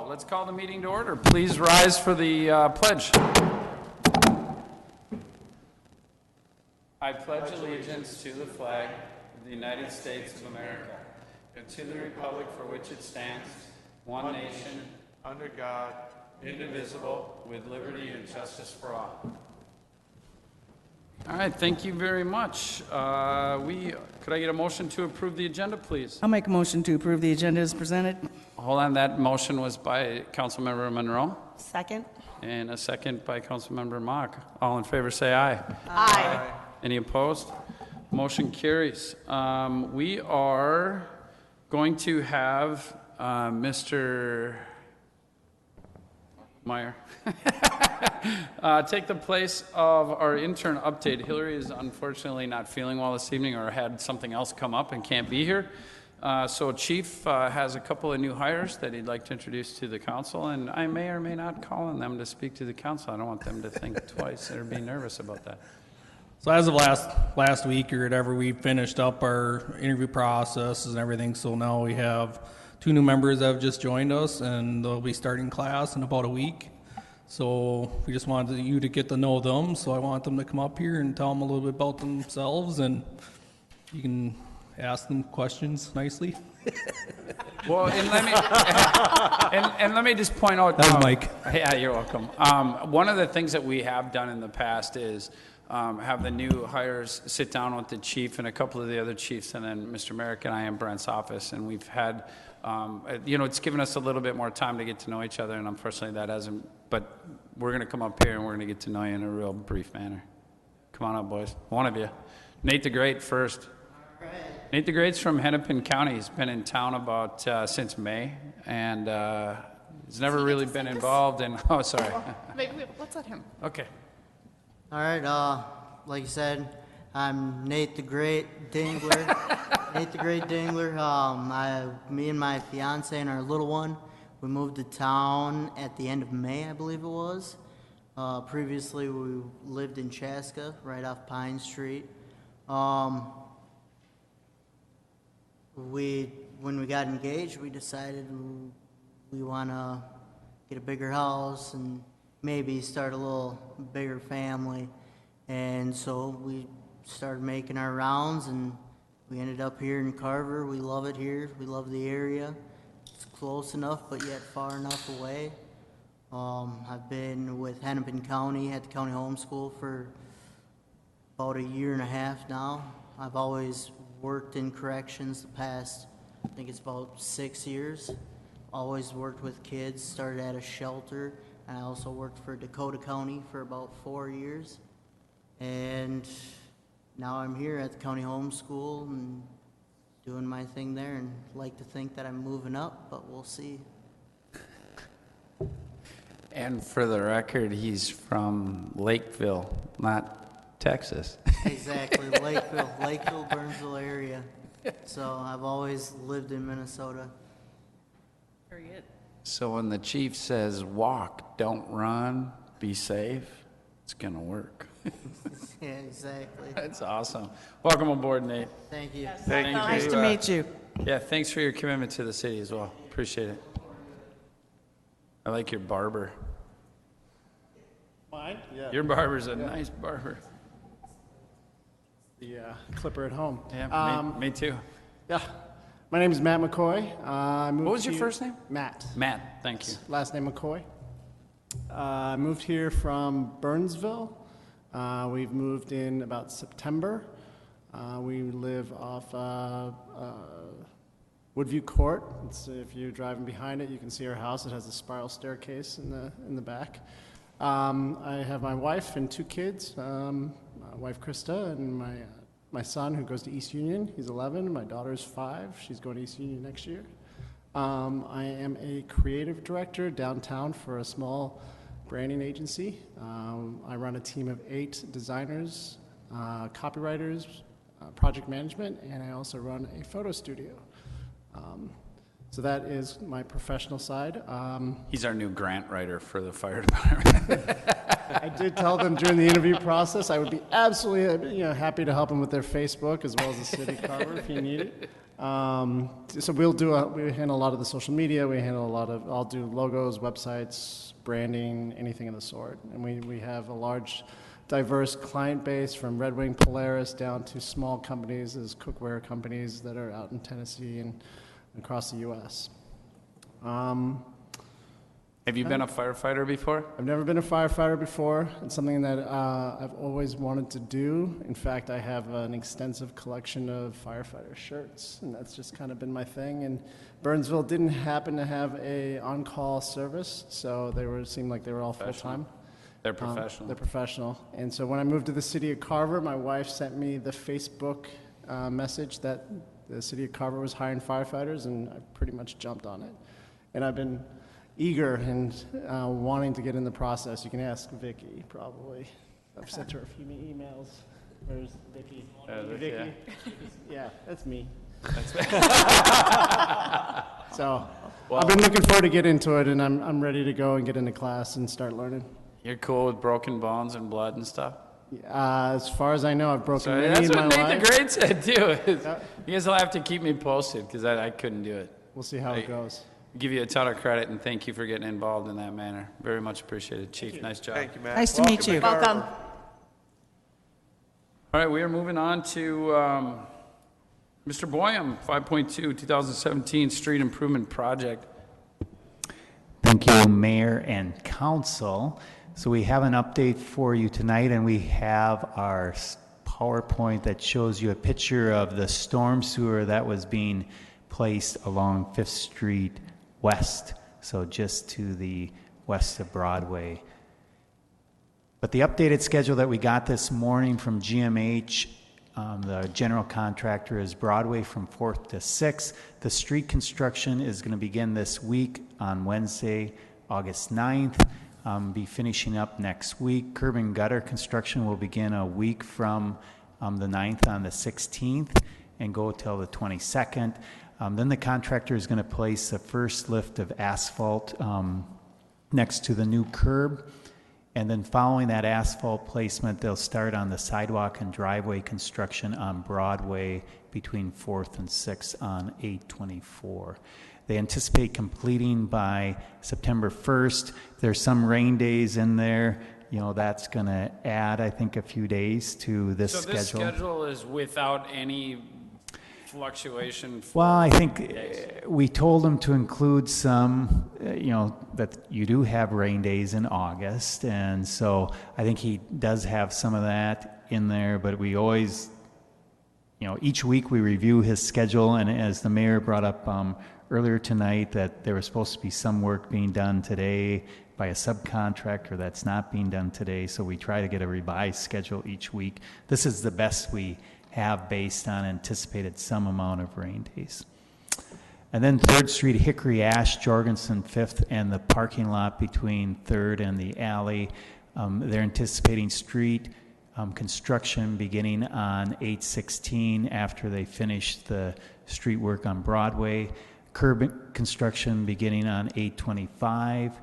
let's call the meeting to order. Please rise for the pledge. I pledge allegiance to the flag of the United States of America and to the republic for which it stands, one nation, under God, indivisible, with liberty and justice for all. All right, thank you very much. Could I get a motion to approve the agenda, please? I'll make a motion to approve the agenda as presented. Hold on, that motion was by Councilmember Monroe Second. and a second by Councilmember Mock. All in favor say aye. Aye. Any opposed? Motion carries. We are going to have Mr. Meyer take the place of our intern update. Hillary is unfortunately not feeling well this evening or had something else come up and can't be here. So Chief has a couple of new hires that he'd like to introduce to the council, and I may or may not call on them to speak to the council. I don't want them to think twice or be nervous about that. So as of last week or whatever, we finished up our interview processes and everything. So now we have 2 new members that have just joined us, and they'll be starting class in about a week. So we just wanted you to get to know them. So I want them to come up here and tell them a little bit about themselves, and you can ask them questions nicely. Well, and let me just point out. That was Mike. Yeah, you're welcome. One of the things that we have done in the past is have the new hires sit down with the chief and a couple of the other chiefs, and then Mr. Merrick and I in Brent's office, and we've had, it's given us a little bit more time to get to know each other, and unfortunately that hasn't. But we're going to come up here and we're going to get to know you in a real brief manner. Come on up, boys. One of you. Nate the Great first. Nate the Great's from Hennepin County. He's been in town about since May, and he's never really been involved in. Oh, sorry. Wait, let's let him. Okay. All right, like you said, I'm Nate the Great Dingler. Nate the Great Dingler. Me and my fiance and our little one, we moved to town at the end of May, I believe it was. Previously, we lived in Chaska, right off Pine Street. When we got engaged, we decided we want to get a bigger house and maybe start a little bigger family. And so we started making our rounds, and we ended up here in Carver. We love it here. We love the area. It's close enough, but yet far enough away. I've been with Hennepin County at the county homeschool for about 1.5 years now. I've always worked in corrections the past, I think it's about 6 years. Always worked with kids, started at a shelter. I also worked for Dakota County for about 4 years. And now I'm here at the county homeschool and doing my thing there, and like to think that I'm moving up, but we'll see. And for the record, he's from Lakeville, not Texas. Exactly, Lakeville, Burnsville area. So I've always lived in Minnesota. Very good. So when the chief says walk, don't run, be safe, it's going to work. Yeah, exactly. That's awesome. Welcome aboard, Nate. Thank you. Yes. Thank you. Nice to meet you. Yeah, thanks for your commitment to the city as well. Appreciate it. I like your barber. Mine? Yeah. Your barber's a nice barber. The clipper at home. Yeah, me too. Yeah. My name is Matt McCoy. What was your first name? Matt. Matt, thank you. Last name McCoy. I moved here from Burnsville. We've moved in about September. We live off Woodview Court. If you're driving behind it, you can see our house. It has a spiral staircase in the back. I have my wife and 2 kids. My wife Krista and my son who goes to East Union. He's 11. My daughter's 5. She's going to East Union next year. I am a creative director downtown for a small branding agency. I run a team of 8 designers, copywriters, project management, and I also run a photo studio. So that is my professional side. He's our new grant writer for the fire department. I did tell them during the interview process I would be absolutely happy to help them with their Facebook as well as the city Carver if you need it. So we handle a lot of the social media. I'll do logos, websites, branding, anything of the sort. And we have a large, diverse client base from Red Wing, Polaris down to small companies as cookware companies that are out in Tennessee and across the U.S. Have you been a firefighter before? I've never been a firefighter before. It's something that I've always wanted to do. In fact, I have an extensive collection of firefighter shirts, and that's just kind of been my thing. And Burnsville didn't happen to have a on-call service, so seemed like they were all full-time. They're professional. They're professional. And so when I moved to the city of Carver, my wife sent me the Facebook message that the city of Carver was hiring firefighters, and I pretty much jumped on it. And I've been eager and wanting to get in the process. You can ask Vicky, probably. I've sent her a few emails. Where's Vicky? Vicky? Yeah, that's me. So I've been looking forward to get into it, and I'm ready to go and get into class and start learning. You're cool with broken bones and blood and stuff? As far as I know, I've broken So many that's in my what life. Nate the Great said, too. You guys will have to keep me posted, because I couldn't do it. We'll see how it goes. Give you a ton of credit, and thank you for getting involved in that manner. Very much appreciated, Chief. Nice job. Thank you, Matt. Nice to meet you. Welcome. All right, we are moving on to Mr. Boyum, 5.2, 2017 Street Improvement Project. Thank you, Mayor and Council. So we have an update for you tonight, and we have our PowerPoint that shows you a picture of the storm sewer that was being placed along 5th Street West, so just to the west of Broadway. But the updated schedule that we got this morning from GMH, the general contractor, is Broadway from 4th to 6th. The street construction is going to begin this week on Wednesday, August 9th. Be finishing up next week. Curb and gutter construction will begin a week from the 9th on the 16th and go till the 22nd. Then the contractor is going to place the first lift of asphalt next to the new curb. And then following that asphalt placement, they'll start on the sidewalk and driveway construction on Broadway between 4th and 6th on 824. They anticipate completing by September 1st. There's some rain days in there. You know, that's going to add, I think, a few days to this schedule. So this schedule is without any fluctuation? Well, I think we told them to include some, that you do have rain days in August, and so I think he does have some of that in there, but we always, each week we review his schedule, and as the mayor brought up earlier tonight, that there was supposed to be some work being done today by a subcontractor that's not being done today, so we try to get a revised schedule each week. This is the best we have based on anticipated some amount of rain days. And then 3rd Street, Hickory Ash, Jorgensen 5th, and the parking lot between 3rd and the alley. They're anticipating street construction beginning on 8/16 after they finish the street work on Broadway. Curb construction beginning on 8/25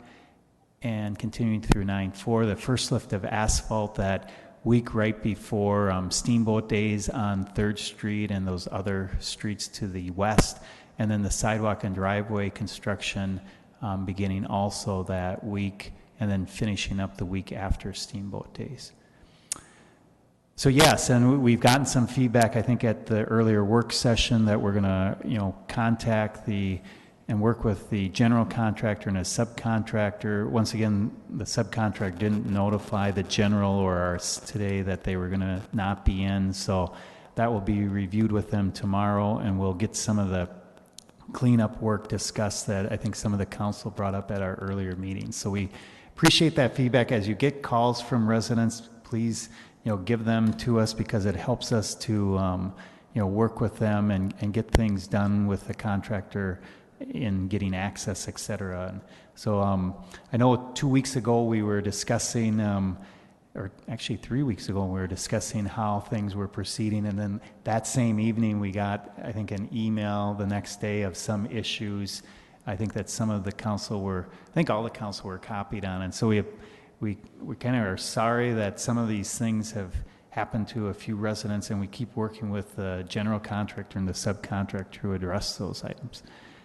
and continuing through 9/4. The first lift of asphalt that week right before Steamboat Days on 3rd Street and those other streets to the west, and then the sidewalk and driveway construction beginning also that week, and then finishing up the week after Steamboat Days. So yes, and we've gotten some feedback, I think, at the earlier work session that we're going to, contact and work with the general contractor and a subcontractor. Once again, the subcontractor didn't notify the general or ours today that they were going to not be in, so that will be reviewed with them tomorrow, and we'll get some of the cleanup work discussed that I think some of the council brought up at our earlier meetings. So we appreciate that feedback. As you get calls from residents, please give them to us, because it helps us to work with them and get things done with the contractor in getting access, et cetera. And so I know 2 weeks ago we were discussing, or actually 3 weeks ago, we were discussing how things were proceeding, and then that same evening we got, I think, an email the next day of some issues. I think that some of the council all the council were copied on, and so we kind of are sorry that some of these things have happened to a few residents, and we keep working with the general contractor and the subcontractor to address those items.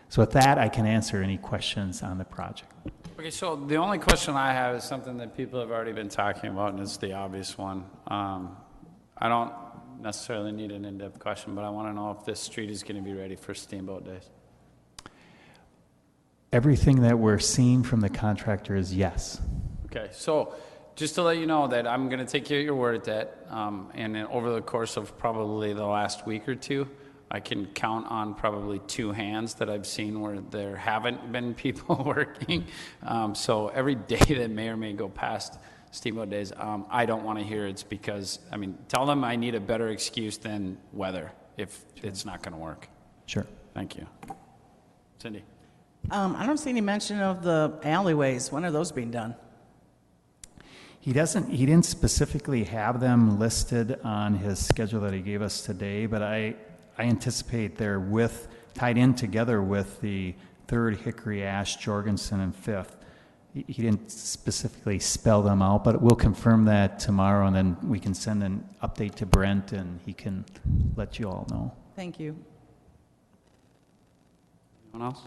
So with that, I can answer any questions on the project. Okay, so the only question I have is something that people have already been talking about, and it's the obvious one. I don't necessarily need an in-depth question, but I want to know if this street is going to be ready for Steamboat Days. Everything that we're seeing from the contractor is yes. Okay, so just to let you know that I'm going to take you at your word at that, and then over the course of probably the last week or two, I can count on probably 2 hands that I've seen where there haven't been people working. So every day that may or may go past Steamboat Days, I don't want to hear it's because, I mean, tell them I need a better excuse than weather if it's not going to work. Sure. Thank you. Cindy? I don't see any mention of the alleyways. When are those being done? He didn't specifically have them listed on his schedule that he gave us today, but I anticipate they're tied in together with the 3rd, Hickory, Ash, Jorgensen, and 5th. He didn't specifically spell them out, but we'll confirm that tomorrow, and then we can send an update to Brent, and he can let you all know. Thank you. Anyone else?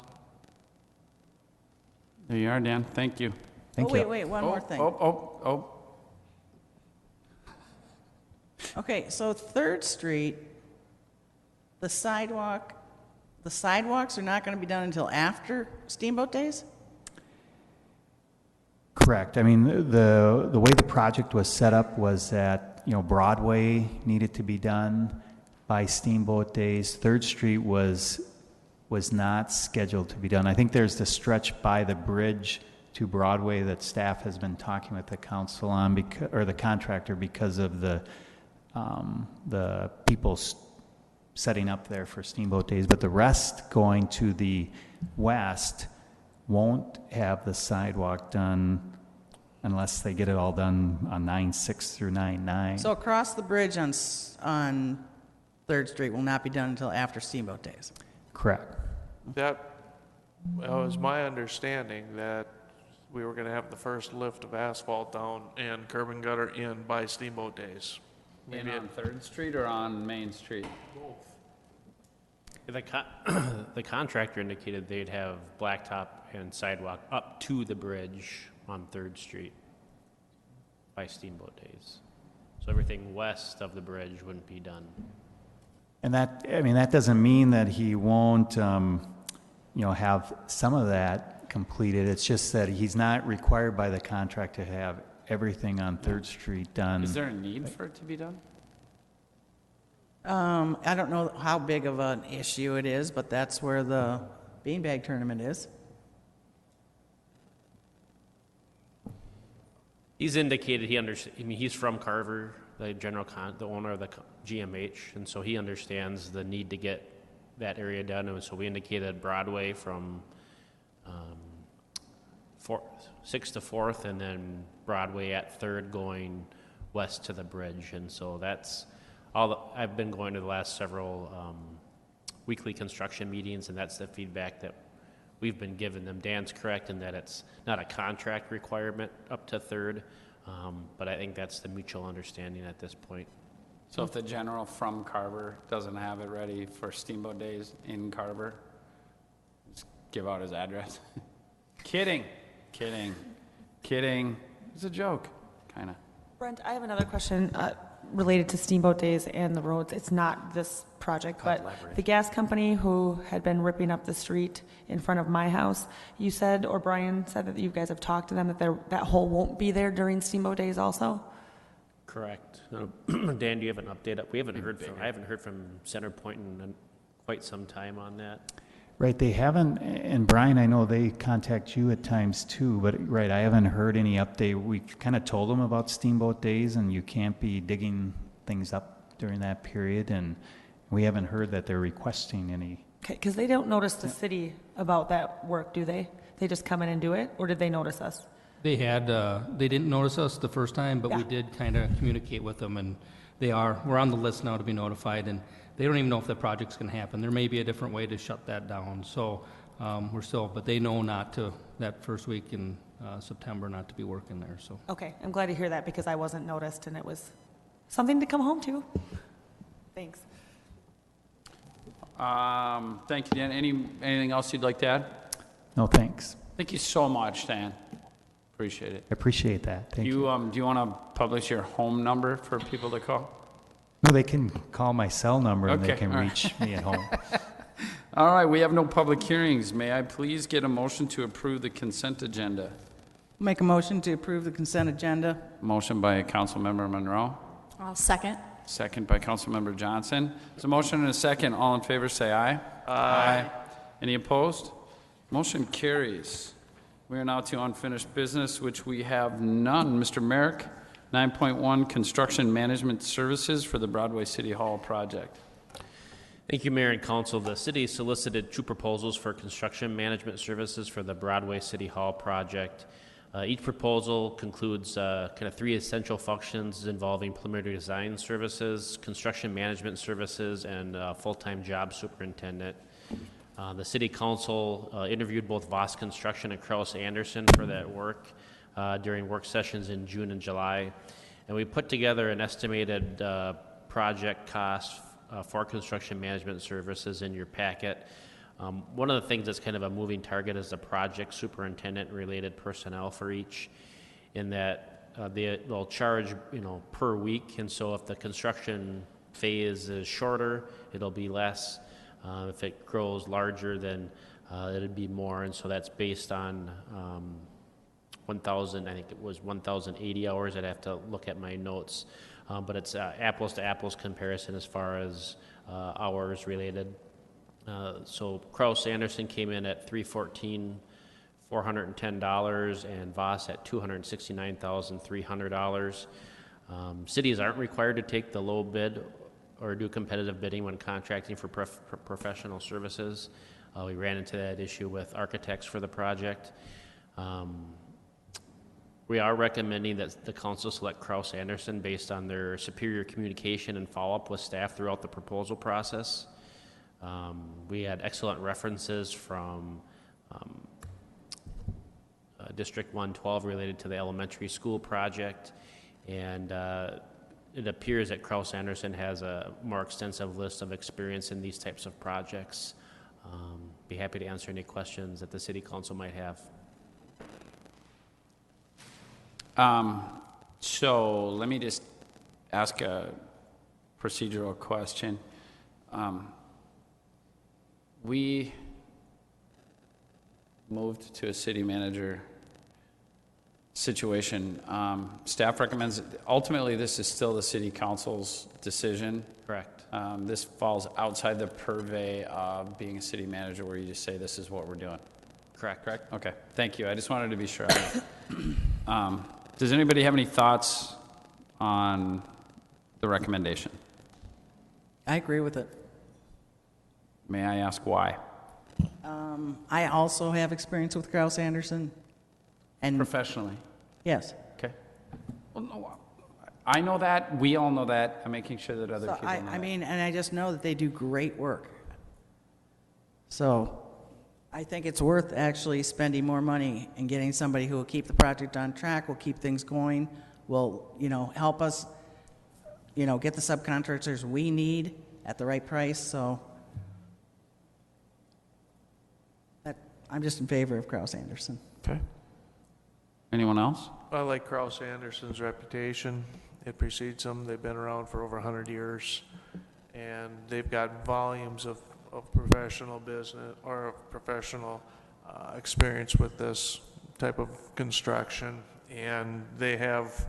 There you are, Dan. Thank you. Thank oh, you. wait, one more thing. Okay, so 3rd Street, the sidewalks are not going to be done until after Steamboat Days? Correct. I mean, the way the project was set up was that, Broadway needed to be done by Steamboat Days. 3rd Street was not scheduled to be done. I think there's the stretch by the bridge to Broadway that staff has been talking with the council on, or the contractor, because of the people setting up there for Steamboat Days. But the rest going to the west won't have the sidewalk done unless they get it all done on 9/6 through 9/9. So across the bridge on 3rd Street will not be done until after Steamboat Days? Correct. That was my understanding, that we were going to have the first lift of asphalt down and curb and gutter in by Steamboat Days. Maybe on 3rd Street or on Main Street? The contractor indicated they'd have blacktop and sidewalk up to the bridge on 3rd Street by Steamboat Days. So everything west of the bridge wouldn't be done. And that doesn't mean that he won't, have some of that completed. It's just that he's not required by the contract to have everything on 3rd Street done. Is there a need for it to be done? I don't know how big of an issue it is, but that's where the beanbag tournament is. He's indicated he's from Carver, the the owner of the GMH, and so he understands the need to get that area done. And so we indicated Broadway from 6th to 4th, and then Broadway at 3rd going west to the bridge. And so that's all. I've been going to the last several weekly construction meetings, and that's the feedback that we've been giving them. Dan's correct in that it's not a contract requirement up to 3rd, but I think that's the mutual understanding at this point. So if the general from Carver doesn't have it ready for Steamboat Days in Carver, just give out his address. Kidding. It's a joke, kind of. Brent, I have another question related to Steamboat Days and the roads. It's not this project, but the gas company who had been ripping up the street in front of my house, you said, or Brian said, that you guys have talked to them that that hole won't be there during Steamboat Days also? Correct. Dan, do you have an update? I haven't heard from Centerpoint in quite some time on that. Right, they haven't, and Brian, I know they contact you at times too, but right, I haven't heard any update. We kind of told them about Steamboat Days, and you can't be digging things up during that period, and we haven't heard that they're requesting any. Okay, because they don't notice the city about that work, do they? They just come in and do it, or did they notice us? They didn't notice us the first time, but we Yeah. did kind of communicate with them, and we're on the list now to be notified, and they don't even know if the project's going to happen. There may be a different way to shut that down, so but they know not to, that first week in September, not to be working there, so. Okay, I'm glad to hear that because I wasn't noticed and it was something to come home to. Thanks. Thank you, Dan. Anything else you'd like to add? No, thanks. Thank you so much, Dan. Appreciate it. I appreciate that. Thank you. Do you want to publish your home number for people to call? No, they can call my cell number and they Okay, can all right. reach me at home. All right, we have no public hearings. May I please get a motion to approve the consent agenda? Make a motion to approve the consent agenda. Motion by Councilmember Monroe, I'll second. second by Councilmember Johnson. There's a motion and a second. All in favor, say aye. Aye. Any opposed? Motion carries. We are now to unfinished business, which we have none. Mr. Merrick, 9.1, Construction Management Services for the Broadway City Hall project. Thank you, Mayor and Council. The city solicited 2 proposals for construction management services for the Broadway City Hall project. Each proposal concludes kind of 3 essential functions involving preliminary design services, construction management services, and full-time job superintendent. The City Council interviewed both Voss Construction and Kraus Anderson for that work during work sessions in June and July. And we put together an estimated project cost for construction management services in your packet. One of the things that's kind of a moving target is the project superintendent related personnel for each, in that they'll charge per week, and so if the construction phase is shorter, it'll be less. If it grows larger, then it'd be more, and so that's based on 1,000, I think it was 1,080 hours. I'd have to look at my notes, but it's apples to apples comparison as far as hours related. So Kraus Anderson came in at $314,410, and Voss at $269,300. Cities aren't required to take the low bid or do competitive bidding when contracting for professional services. We ran into that issue with architects for the project. We are recommending that the council select Kraus Anderson based on their superior communication and follow-up with staff throughout the proposal process. We had excellent references from District 112 related to the elementary school project, and it appears that Kraus Anderson has a more extensive list of experience in these types of projects. Be happy to answer any questions that the City Council might have. So let me just ask a procedural question. We moved to a city manager situation. Staff recommends, ultimately, this is still the city council's decision. Correct. This falls outside the purvey of being a city manager where you just say, this is what we're doing. Correct. Correct? Okay, thank you. I just wanted to be sure. Does anybody have any thoughts on the recommendation? I agree with it. May I ask why? I also have experience with Kraus Anderson. And Professionally? yes. Okay. Well, no, I know that. We all know that. I'm making sure that other So people know I that. mean, and I just know that they do great work. So I think it's worth actually spending more money and getting somebody who will keep the project on track, will keep things going, will, help us, get the subcontractors we need at the right price. So I'm just in favor of Kraus Anderson. Okay. Anyone else? I like Kraus Anderson's reputation. It precedes them. They've been around for over 100 years, and they've got volumes of professional business or professional experience with this type of construction, and they have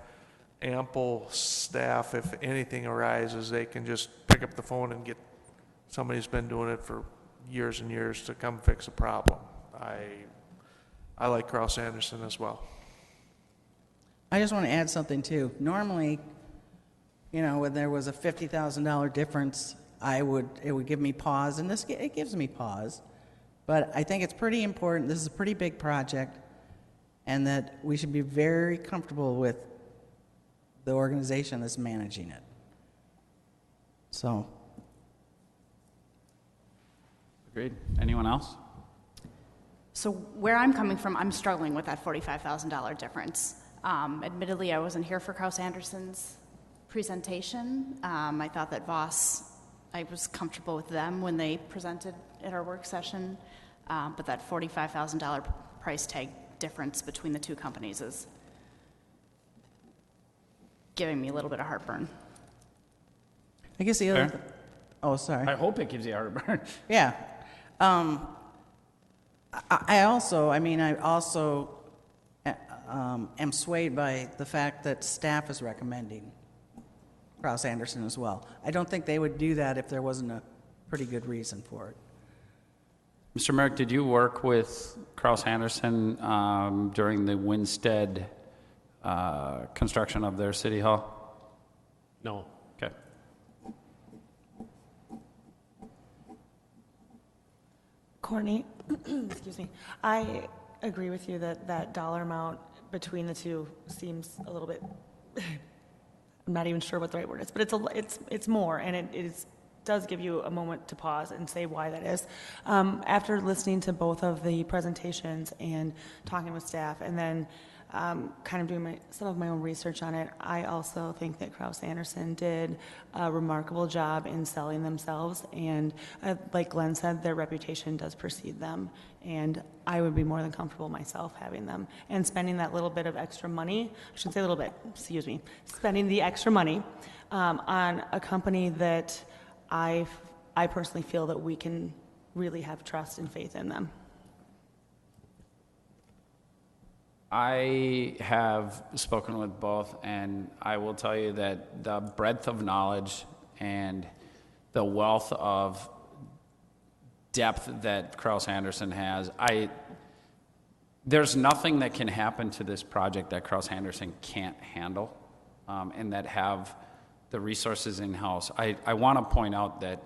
ample staff. If anything arises, they can just pick up the phone and get somebody who's been doing it for years and years to come fix a problem. I like Kraus Anderson as well. I just want to add something too. Normally, when there was a $50,000 difference, it would give me pause, and it gives me pause. But I think it's pretty important. This is a pretty big project, and that we should be very comfortable with the organization that's managing it. So. Agreed. Anyone else? So where I'm coming from, I'm struggling with that $45,000 difference. Admittedly, I wasn't here for Kraus Anderson's presentation. I thought that Voss, I was comfortable with them when they presented at our work session, but that $45,000 price tag difference between the two companies is giving me a little bit of heartburn. I guess the other, Fair. oh, sorry. I hope it gives you heartburn. Yeah. I also am swayed by the fact that staff is recommending Krause Anderson as well. I don't think they would do that if there wasn't a pretty good reason for it. Mr. Merrick, did you work with Krause Anderson during the Winstead construction of their city hall? No. Okay. Courtney, excuse me. I agree with you that that dollar amount between the two seems a little bit, I'm not even sure what the right word is, but it's more, and it does give you a moment to pause and say why that is. After listening to both of the presentations and talking with staff, and then kind of doing some of my own research on it, I also think that Krause Anderson did a remarkable job in selling themselves, and like Glenn said, their reputation does precede them, and I would be more than comfortable myself having them and spending that little bit of extra money, I shouldn't say a little bit, excuse me, spending the extra money on a company that I personally feel that we can really have trust and faith in them. I have spoken with both, and I will tell you that the breadth of knowledge and the wealth of depth that Krause Anderson has, there's nothing that can happen to this project that Krause Anderson can't handle, and that have the resources in-house. I want to point out that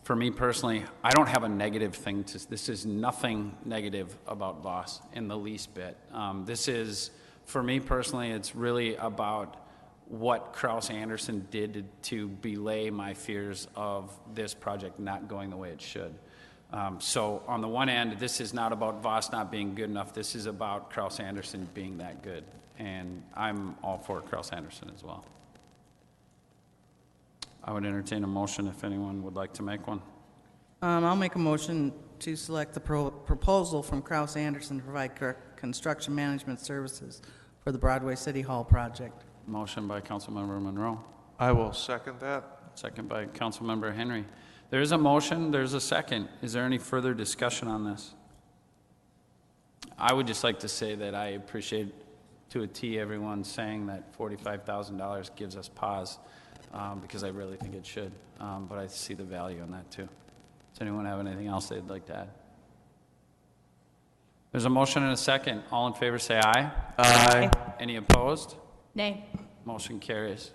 for me personally, I don't have a negative thing to, this is nothing negative about Voss in the least bit. This is, for me personally, it's really about what Krause Anderson did to belay my fears of this project not going the way it should. So on the one end, this is not about Voss not being good enough. This is about Krause Anderson being that good. And I'm all for Krause Anderson as well. I would entertain a motion if anyone would like to make one. I'll make a motion to select the proposal from Krause Anderson to provide construction management services for the Broadway City Hall project. Motion by Councilmember Monroe, I will second that. second by Councilmember Henry. There is a motion, there's a second. Is there any further discussion on this? I would just like to say that I appreciate to a T everyone saying that $45,000 gives us pause. Because I really think it should, but I see the value in that too. Does anyone have anything else they'd like to add? There's a motion and a second. All in favor say aye. Aye. Any opposed? Nay. Motion carries.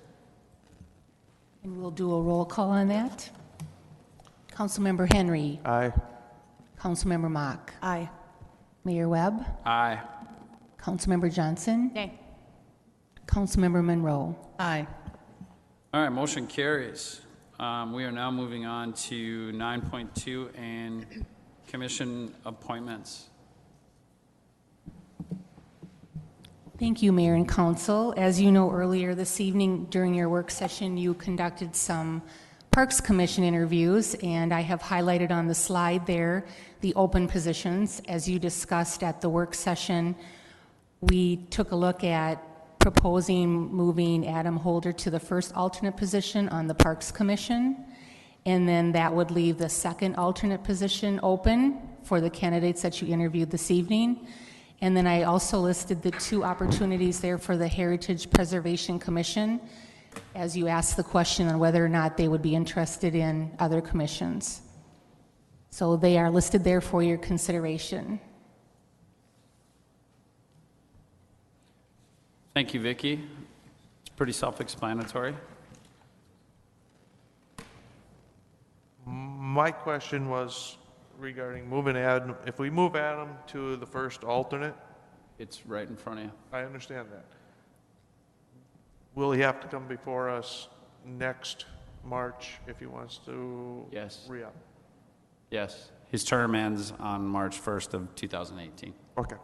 And we'll do a roll call on that. Councilmember Henry. Aye. Councilmember Mock. Aye. Mayor Webb. Aye. Councilmember Johnson. Nay. Councilmember Monroe. Aye. All right, motion carries. We are now moving on to 9.2 and commission appointments. Thank you, Mayor and Council. As you know, earlier this evening during your work session, you conducted some Parks Commission interviews, and I have highlighted on the slide there the open positions. As you discussed at the work session, we took a look at proposing moving Adam Holder to the first alternate position on the Parks Commission, and then that would leave the second alternate position open for the candidates that you interviewed this evening. And then I also listed the two opportunities there for the Heritage Preservation Commission, as you asked the question on whether or not they would be interested in other commissions. So they are listed there for your consideration. Thank you, Vicki. It's pretty self-explanatory. My question was regarding moving Adam. If we move Adam to the first alternate, It's right in front of you. I understand that. Will he have to come before us next March if he wants to Yes. re-up? Yes. His term ends on March 1st of 2018. Okay.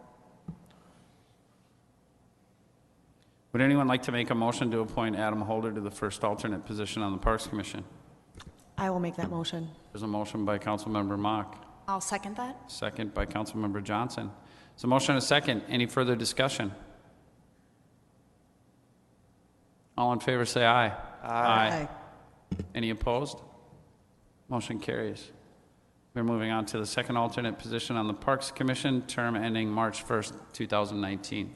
Would anyone like to make a motion to appoint Adam Holder to the first alternate position on the Parks Commission? I will make that motion. There's a motion by Councilmember Mock, I'll second that. second by Councilmember Johnson. There's a motion and a second. Any further discussion? All in favor say aye. Aye. Any opposed? Motion carries. We're moving on to the second alternate position on the Parks Commission, term ending March 1st, 2019.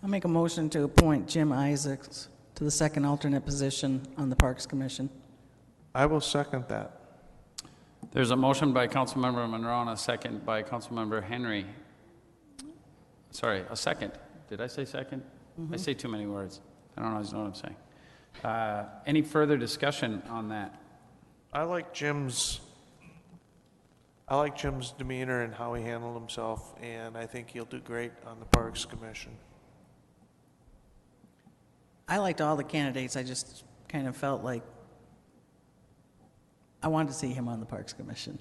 I'll make a motion to appoint Jim Isaacs to the second alternate position on the Parks Commission. I will second that. There's a motion by Councilmember Monroe and a second by Councilmember Henry. Sorry, a second. Did I say second? I say too many words. I don't always know what I'm saying. Any further discussion on that? I like Jim's demeanor and how he handled himself, and I think he'll do great on the Parks Commission. I liked all the candidates. I just kind of felt like I wanted to see him on the Parks Commission.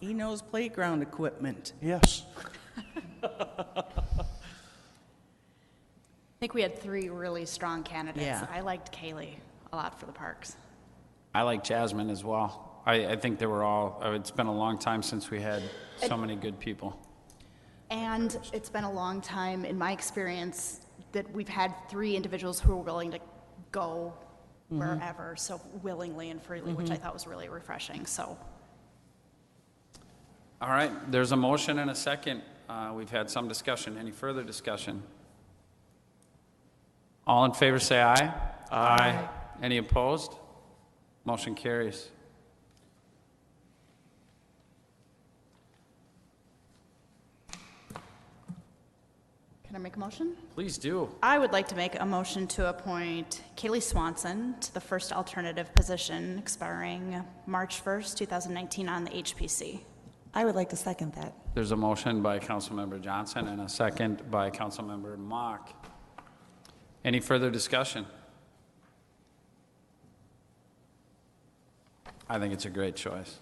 He knows playground equipment. Yes. I think we had 3 really strong candidates. Yeah. I liked Kaylee a lot for the parks. I like Jasmine as well. I think they were all, it's been a long time since we had so many good people. And it's been a long time, in my experience, that we've had 3 individuals who are willing to go wherever, so willingly and freely, which I thought was really refreshing, so. All right, there's a motion and a second. We've had some discussion. Any further discussion? All in favor say aye. Aye. Any opposed? Motion carries. Can I make a motion? Please do. I would like to make a motion to appoint Kaylee Swanson to the first alternative position expiring March 1st, 2019 on the HPC. I would like to second that. There's a motion by Councilmember Johnson and a second by Councilmember Mock. Any further discussion? I think it's a great choice.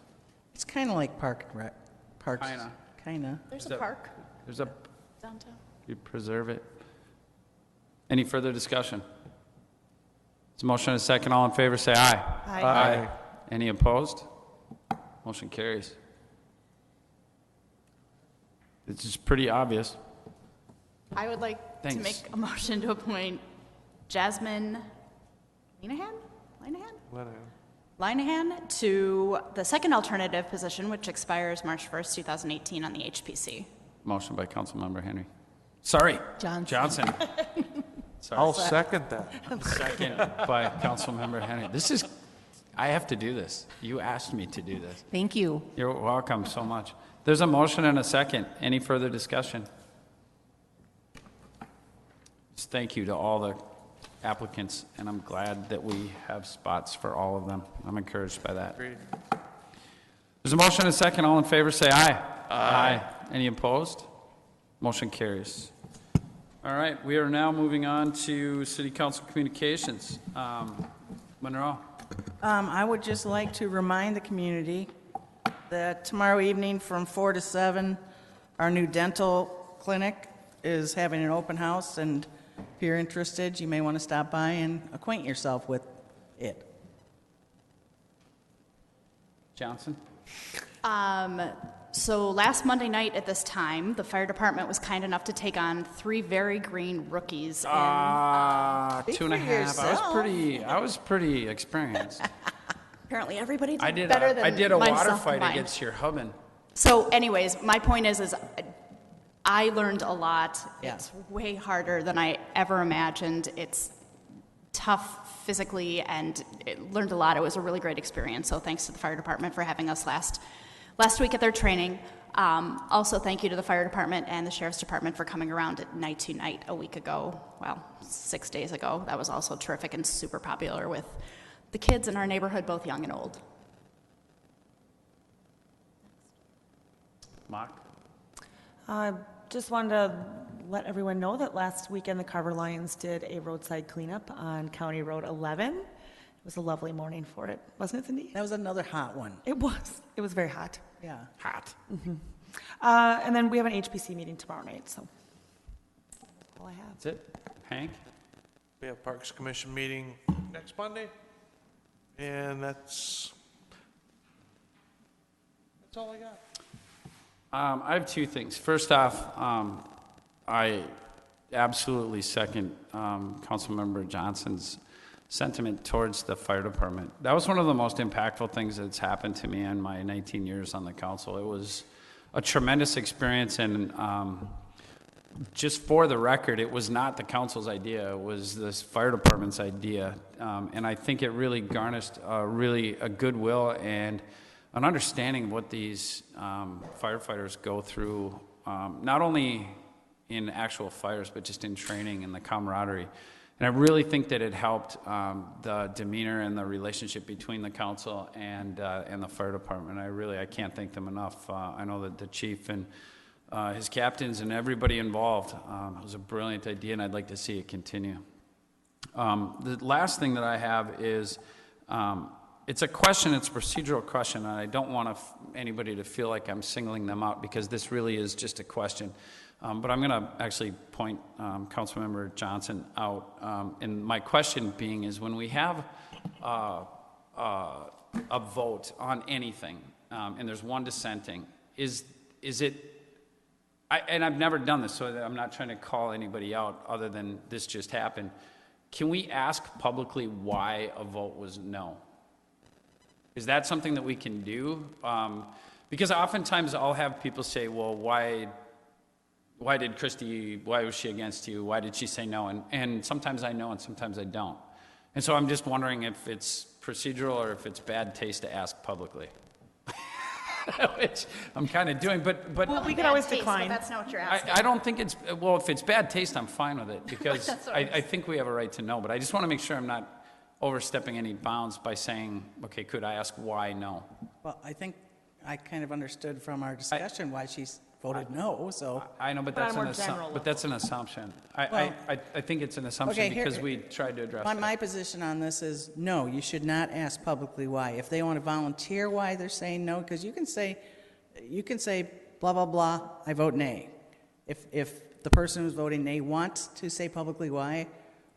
It's kind of like Parks. Kinda. Kind of. There's Is a that- park There's a, downtown. you preserve it. Any further discussion? It's a motion and a second. All in favor say aye. Aye. Any opposed? Motion carries. It's just pretty obvious. I would like to Thanks. make a motion to appoint Jasmine Linehan to the second alternative position, which expires March 1st, 2018 on the HPC. Motion by Councilmember Henry. Sorry. Johnson. Sorry. I'll second that. Second by Councilmember Henry. I have to do this. You asked me to do this. Thank you. You're welcome so much. There's a motion and a second. Any further discussion? Just thank you to all the applicants, and I'm glad that we have spots for all of them. I'm encouraged by that. Agreed. There's a motion and a second. All in favor say aye. Aye. Any opposed? Motion carries. All right, we are now moving on to City Council communications. Monroe. I would just like to remind the community that tomorrow evening from 4 to 7, our new dental clinic is having an open house, and if you're interested, you may want to stop by and acquaint yourself with it. Johnson. So last Monday night at this time, the fire department was kind enough to take on 3 very green rookies. Speak 2.5. yourself. I was pretty experienced. Apparently everybody I did did better than I did a water myself fight combined. against your hubbin. So anyways, my point is I learned a lot. Yeah. It's way harder than I ever imagined. It's tough physically, and learned a lot. It was a really great experience. So thanks to the fire department for having us last week at their training. Also, thank you to the fire department and the sheriff's department for coming around at Night to Night a week ago. Well, 6 days ago. That was also terrific and super popular with the kids in our neighborhood, both young and old. Mock. Just wanted to let everyone know that last weekend the Carver Lions did a roadside cleanup on County Road 11. It was a lovely morning for it, wasn't it, Cindy? That was another hot one. It was. It was very hot. Yeah. Hot. And then we have an HPC meeting tomorrow night, so that's all I have. That's it. Hank? We have Parks Commission meeting next Monday, and that's all I got. I have two things. First off, I absolutely second Councilmember Johnson's sentiment towards the fire department. That was one of the most impactful things that's happened to me in my 19 years on the council. It was a tremendous experience, and just for the record, it was not the council's idea. It was this fire department's idea, and I think it really garnished a goodwill and an understanding of what these firefighters go through, not only in actual fires, but just in training and the camaraderie. And I really think that it helped the demeanor and the relationship between the council and the fire department. I can't thank them enough. I know that the chief and his captains and everybody involved, it was a brilliant idea, and I'd like to see it continue. The last thing that I have is, it's a question, it's a procedural question, and I don't want anybody to feel like I'm singling them out, because this really is just a question. But I'm going to actually point Councilmember Johnson out. And my question being is, when we have a vote on anything, and there's one dissenting, is it, and I've never done this, so I'm not trying to call anybody out other than this just happened. Can we ask publicly why a vote was no? Is that something that we can do? Because oftentimes I'll have people say, well, why did Christy, why was she against you? Why did she say no? And sometimes I know and sometimes I don't. And so I'm just wondering if it's procedural or if it's bad taste to ask publicly. Which I'm kind of doing, but Well, we can always decline. But that's not what you're asking. I don't think it's, well, if it's bad taste, I'm fine with it, because That's what I think we have a right to know. But I just want to make sure I'm not overstepping any bounds by saying, okay, could I ask why no? Well, I think I kind of understood from our discussion why she's voted no, so. I know, but But on that's a an more general but that's an assumption. Well- I think it's an assumption Okay, here- because we tried to address My, that. my position on this is, no, you should not ask publicly why. If they want to volunteer why they're saying no, because you can say blah, blah, blah, I vote nay. If the person who's voting nay wants to say publicly why,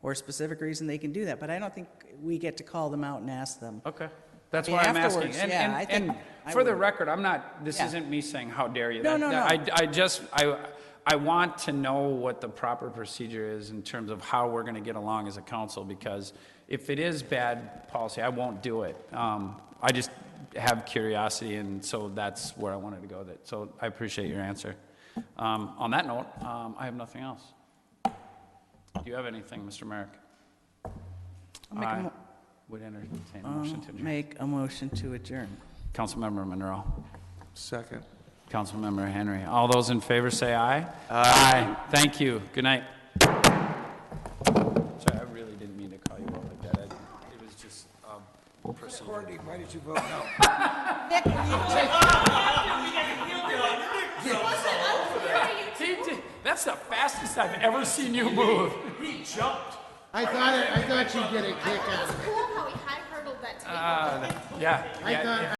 or a specific reason, they can do that. But I don't think we get to call them out and ask them. Okay. That's I mean, why I'm asking. afterwards, yeah, I think And I for the would. record, I'm not, this Yeah. isn't me saying, how dare you. No, no, no. I want to know what the proper procedure is in terms of how we're going to get along as a council, because if it is bad policy, I won't do it. I just have curiosity, and so that's where I wanted to go with it. So I appreciate your answer. On that note, I have nothing else. Do you have anything, Mr. Merrick? I would entertain a motion to adjourn. Make a motion to adjourn. Councilmember Monroe. Second. Councilmember Henry. All those in favor say aye. Aye. Thank you. Good night. Sorry, I really didn't mean to call you out like that. It was just procedure. Why did you vote no? That's the fastest I've ever seen you move. He jumped. I thought you'd get a kick out of it. Cool how he high hurdled that table. Yeah. I thought